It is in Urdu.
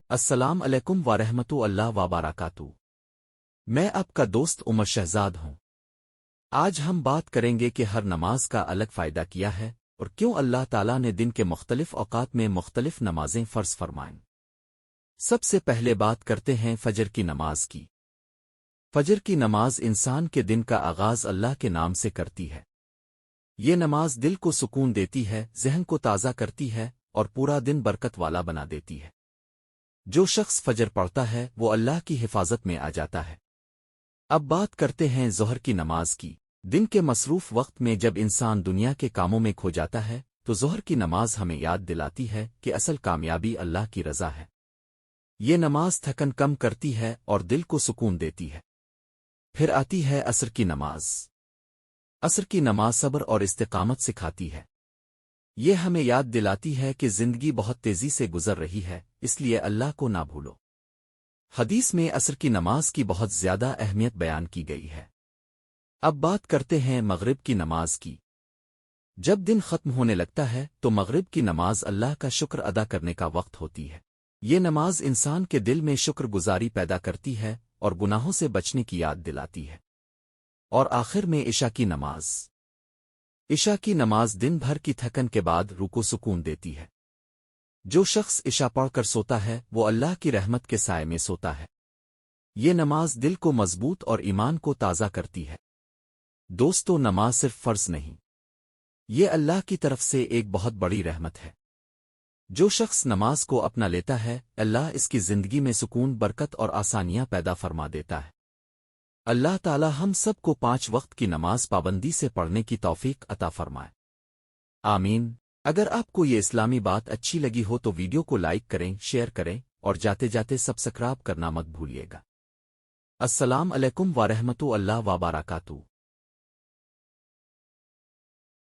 السلام علیکم ورحمۃ اللہ وبرکاتہ۔ میں آپ کا دوست عمر شہزاد ہوں۔ آج ہم بات کریں گے کہ ہر نماز کا الگ فائدہ کیا ہے اور کیوں اللہ تعالیٰ نے دن کے مختلف اوقات میں مختلف نمازیں فرض فرمائیں۔ سب سے پہلے بات کرتے ہیں فجر کی نماز کی۔ فجر کی نماز انسان کے دن کا آغاز اللہ کے نام سے کرتی ہے۔ یہ نماز دل کو سکون دیتی ہے، ذہن کو تازہ کرتی ہے اور پورا دن برکت والا بنا دیتی ہے۔ جو شخص فجر پڑھتا ہے وہ اللہ کی حفاظت میں آ جاتا ہے۔ اب بات کرتے ہیں ظہر کی نماز کی۔ دن کے مصروف وقت میں جب انسان دنیا کے کاموں میں کھو جاتا ہے تو ظہر کی نماز ہمیں یاد دلاتی ہے کہ اصل کامیابی اللہ کی رضا ہے۔ یہ نماز تھکن کم کرتی ہے اور دل کو سکون دیتی ہے۔ پھر آتی ہے عصر کی نماز۔ عصر کی نماز صبر اور استقامت سکھاتی ہے۔ یہ ہمیں یاد دلاتی ہے کہ زندگی بہت تیزی سے گزر رہی ہے، اس لیے اللہ کو نہ بھولو۔ حدیث میں عصر کی نماز کی بہت زیادہ اہمیت بیان کی گئی ہے۔ اب بات کرتے ہیں مغرب کی نماز کی۔ جب دن ختم ہونے لگتا ہے تو مغرب کی نماز اللہ کا شکر ادا کرنے کا وقت ہوتی ہے۔ یہ نماز انسان کے دل میں شکر گزاری پیدا کرتی ہے اور گناہوں سے بچنے کی یاد دلاتی ہے۔ اور آخر میں عشاء کی نماز۔ عشاء کی نماز دن بھر کی تھکن کے بعد روح کو سکون دیتی ہے۔ جو شخص عشاء پڑھ کر سوتا ہے وہ اللہ کی رحمت کے سائے میں سوتا ہے۔ یہ نماز دل کو مضبوط اور ایمان کو تازہ کرتی ہے۔ دوستو، نماز صرف فرض نہیں، یہ اللہ کی طرف سے ایک بہت بڑی رحمت ہے۔ جو شخص نماز کو اپنا لیتا ہے اللہ اس کی زندگی میں سکون، برکت اور آسانیاں پیدا فرما دیتا ہے۔ اللہ تعالی ہم سب کو 5 وقت کی نماز پابندی سے پڑھنے کی توفیق عطا فرمائے، آمین۔ اگر آپ کو یہ اسلامی بات اچھی لگی ہو تو ویڈیو کو لائک کریں، شیئر کریں اور جاتے جاتے سبسکرائب کرنا مت بھولیے گا۔ السلام علیکم ورحمۃ اللہ وبرکاتہ۔